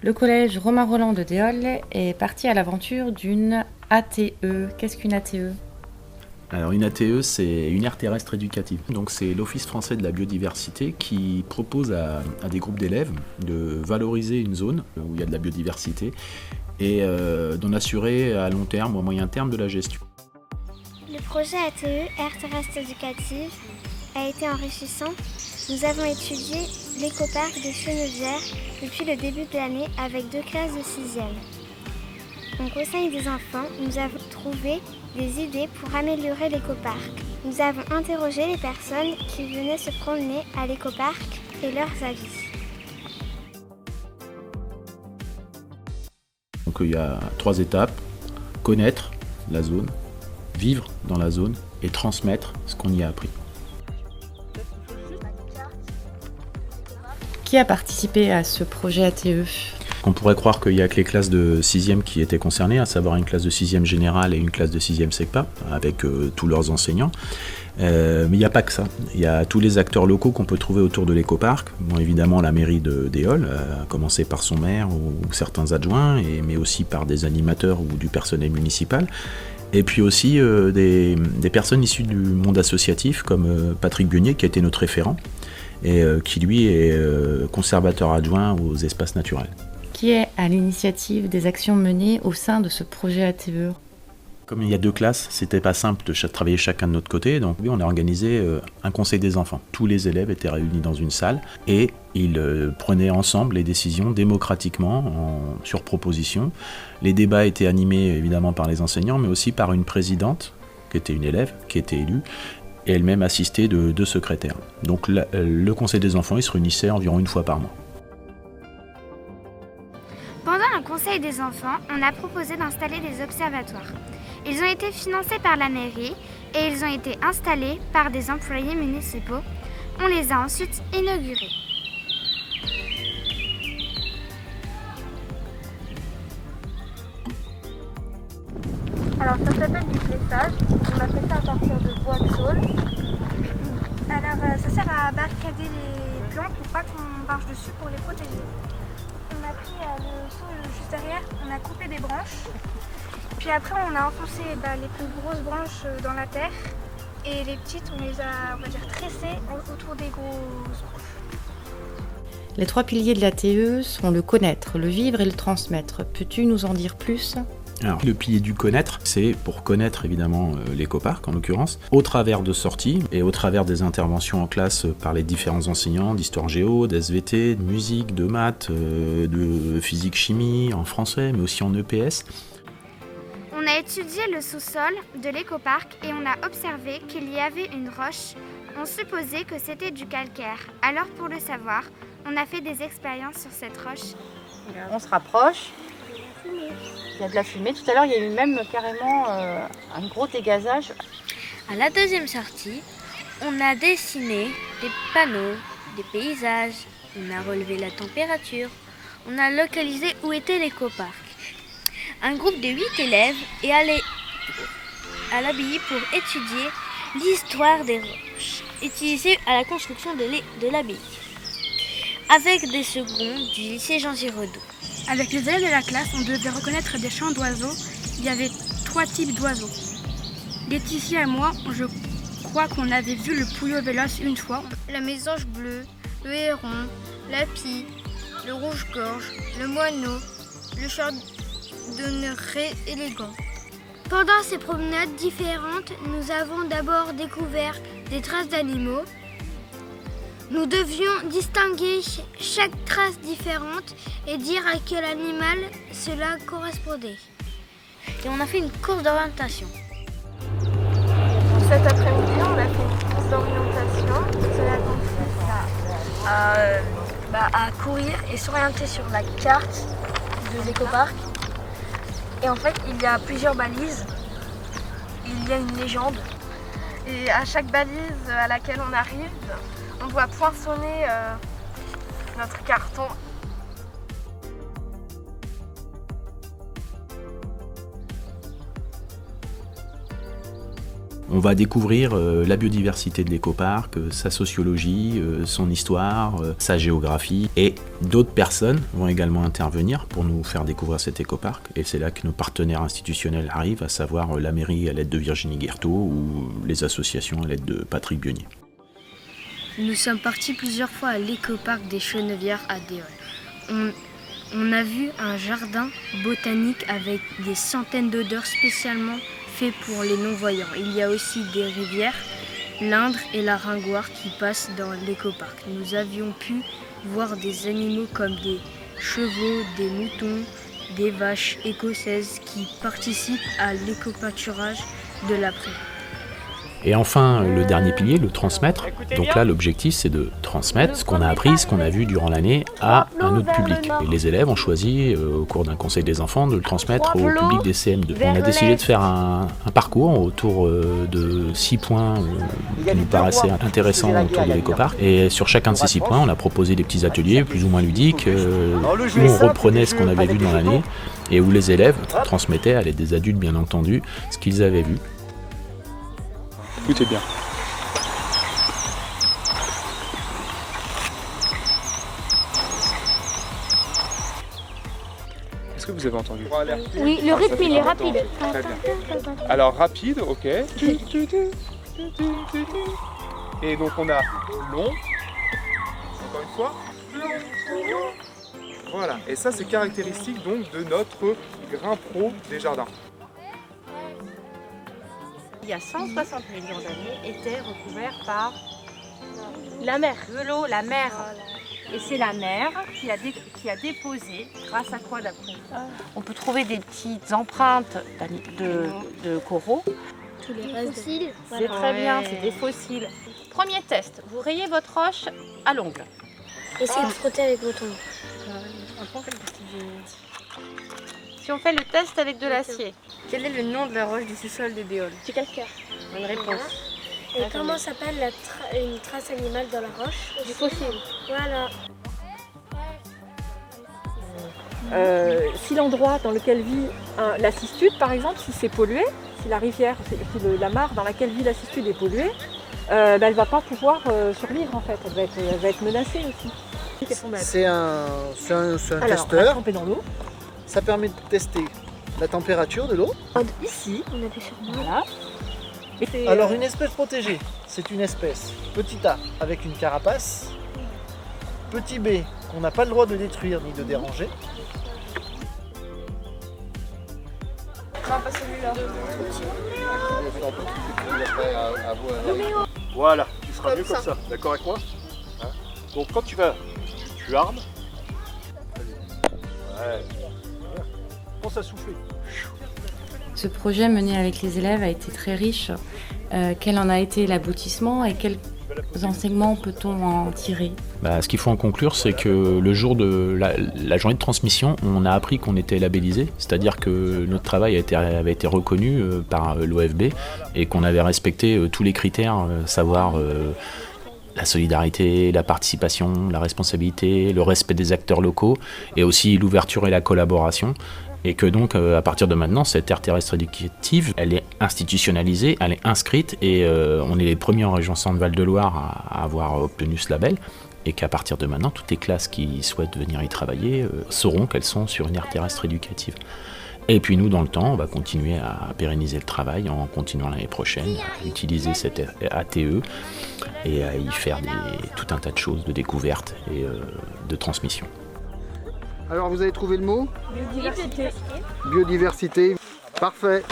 Le collège Romain Rolland de Déol est parti à l'aventure d'une ATE. Qu'est-ce qu'une ATE ? Alors une ATE, c'est une aire terrestre éducative. Donc c'est l'Office français de la biodiversité qui propose à des groupes d'élèves de valoriser une zone où il y a de la biodiversité et d'en assurer à long terme ou à moyen terme de la gestion. Le projet ATE, Aire terrestre éducative, a été enrichissant. Nous avons étudié l'écoparc de Chenevière depuis le début de l'année avec 2 classes de 6e. Au conseil des enfants, nous avons trouvé des idées pour améliorer l'écoparc. Nous avons interrogé les personnes qui venaient se promener à l'écoparc et leurs avis. Donc il y a 3 étapes: connaître la zone, vivre dans la zone et transmettre ce qu'on y a appris. Qui a participé à ce projet ATE ? On pourrait croire qu'il n'y a que les classes de 6e qui étaient concernées, à savoir une classe de 6e générale et une classe de 6e SECPA, avec tous leurs enseignants. Mais il n'y a pas que ça. Il y a tous les acteurs locaux qu'on peut trouver autour de l'écoparc. Bon, évidemment, la mairie de Déol, à commencer par son maire ou certains adjoints, mais aussi par des animateurs ou du personnel municipal. Et puis aussi des personnes issues du monde associatif, comme Patrick Bionier, qui a été notre référent, et qui lui est conservateur adjoint aux espaces naturels. Qui est à l'initiative des actions menées au sein de ce projet ATE ? Comme il y a 2 classes, c'était pas simple de travailler chacun de notre côté, donc oui, on a organisé un conseil des enfants. Tous les élèves étaient réunis dans une salle et ils prenaient ensemble les décisions démocratiquement, sur proposition. Les débats étaient animés évidemment par les enseignants, mais aussi par une présidente, qui était une élève, qui était élue, et elle-même assistée de 2 secrétaires. Donc le conseil des enfants, il se réunissait environ 1 fois par mois. Pendant un conseil des enfants, on a proposé d'installer des observatoires. Ils ont été financés par la mairie et ils ont été installés par des employés municipaux. On les a ensuite inaugurés. Alors ça s'appelle du fléchage. On a fait ça à partir de bois de saule. Alors ça sert à barricader les plantes pour pas qu'on marche dessus, pour les protéger. On a pris le saule juste derrière, on a coupé des branches. Puis après on a enfoncé les plus grosses branches dans la terre. Et les petites on les a, on va dire, tressées autour des grosses branches. Les 3 piliers de l'ATE sont le connaître, le vivre et le transmettre. Peux-tu nous en dire plus ? Alors, le pilier du connaître, c'est pour connaître évidemment l'écoparc en l'occurrence, au travers de sorties et au travers des interventions en classe par les différents enseignants d'histoire géo, d'SVT, de musique, de maths, de physique chimie, en français, mais aussi en EPS. On a étudié le sous-sol de l'écoparc et on a observé qu'il y avait une roche. On supposait que c'était du calcaire. Alors pour le savoir, on a fait des expériences sur cette roche. On se rapproche. Il y a de la fumée. Tout à l'heure, il y a eu même carrément un gros dégazage. À la deuxième sortie, on a dessiné des panneaux, des paysages, on a relevé la température, on a localisé où était l'écoparc. Un groupe de 8 élèves est allé à l'abbaye pour étudier l'histoire des roches utilisées à la construction de l'abbaye, avec des seconds du lycée Jean Giraudoux. Avec les élèves de la classe, on devait reconnaître des chants d'oiseaux. Il y avait 3 types d'oiseaux. Laetitia et moi, je crois qu'on avait vu le pouillot véloce une fois. La mésange bleue, le héron, la pie, le rouge-gorge, le moineau, le chardonneret élégant. Pendant ces promenades différentes, nous avons d'abord découvert des traces d'animaux. Nous devions distinguer chaque trace différente et dire à quel animal cela correspondait. Et on a fait une course d'orientation. Cet après-midi, on a fait une course d'orientation. Cela consiste à courir et s'orienter sur la carte de l'écoparc. Et en fait, il y a plusieurs balises. Il y a une légende. Et à chaque balise à laquelle on arrive, on doit poinçonner notre carton. On va découvrir la biodiversité de l'écoparc, sa sociologie, son histoire, sa géographie. Et d'autres personnes vont également intervenir pour nous faire découvrir cet écoparc. Et c'est là que nos partenaires institutionnels arrivent, à savoir la mairie à l'aide de Virginie Guerteau ou les associations à l'aide de Patrick Bionnier. Nous sommes partis plusieurs fois à l'écoparc des Chenevières à Déol. On a vu un jardin botanique avec des centaines d'odeurs spécialement faits pour les non-voyants. Il y a aussi des rivières, l'Indre et la Ringoire qui passent dans l'écoparc. Nous avions pu voir des animaux comme des chevaux, des moutons, des vaches écossaises qui participent à l'éco-pâturage de la prairie. Et enfin, le dernier pilier, le transmettre. Donc là, l'objectif, c'est de transmettre ce qu'on a appris, ce qu'on a vu durant l'année à un autre public. Et les élèves ont choisi, au cours d'un conseil des enfants, de le transmettre au public des CM2. On a décidé de faire un parcours autour de 6 points qui nous paraissaient intéressants autour de l'écoparc. Et sur chacun de ces 6 points, on a proposé des petits ateliers plus ou moins ludiques, où on reprenait ce qu'on avait vu dans l'année et où les élèves transmettaient, à l'aide des adultes bien entendu, ce qu'ils avaient vu. Écoutez bien. Est-ce que vous avez entendu? Oui, le rythme il est rapide. Très bien. Alors rapide, ok. Et donc on a long. Encore une fois. Long. Voilà. Et ça c'est caractéristique donc de notre grain pro des jardins. Il y a 160 millions d'années, étaient recouverts par La mer. de l'eau, la mer. Et c'est la mer qui a déposé, grâce à quoi d'après? On peut trouver des petites empreintes de coraux. Tous les restes fossiles. C'est très bien, c'est des fossiles. Premier test, vous rayez votre roche à l'ongle. Essayez de frotter avec votre ongle. Si on fait le test avec de l'acier, Quel est le nom de la roche du sous-sol de Déol? Du calcaire. bonne réponse. Et comment s'appelle une trace animale dans la roche? Du fossile. Voilà. Si l'endroit dans lequel vit la cistude, par exemple, si c'est pollué, si la rivière, si la mare dans laquelle vit la cistude est polluée, elle ne va pas pouvoir survivre en fait, elle va être menacée aussi. C'est un Alors, testeur, tremper dans l'eau, ça permet de tester la température de l'eau. ici, On appuie sur moi. voilà. Et c'est, Alors une espèce protégée, c'est une espèce petit A avec une carapace, petit B qu'on n'a pas le droit de détruire ni de déranger. Voilà, tu seras mieux comme ça. D'accord avec moi? Donc quand tu armes. Ouais. Pense à souffler. Ce projet mené avec les élèves a été très riche. Quel en a été l'aboutissement et quels enseignements peut-on en tirer? Ce qu'il faut en conclure, c'est que le jour de la journée de transmission, on a appris qu'on était labellisé, c'est-à-dire que notre travail avait été reconnu par l'OFB et qu'on avait respecté tous les critères, savoir la solidarité, la participation, la responsabilité, le respect des acteurs locaux et aussi l'ouverture et la collaboration. Et que donc, à partir de maintenant, cette aire terrestre éducative, elle est institutionnalisée, elle est inscrite et on est les premiers en région Centre-Val de Loire à avoir obtenu ce label. Et qu'à partir de maintenant, toutes les classes qui souhaitent venir y travailler sauront qu'elles sont sur une aire terrestre éducative. Et puis nous, dans le temps, on va continuer à pérenniser le travail en continuant l'année prochaine à utiliser cette ATE et à y faire tout un tas de choses de découverte et de transmission. Alors vous avez trouvé le mot? biodiversité. Biodiversité. Parfait.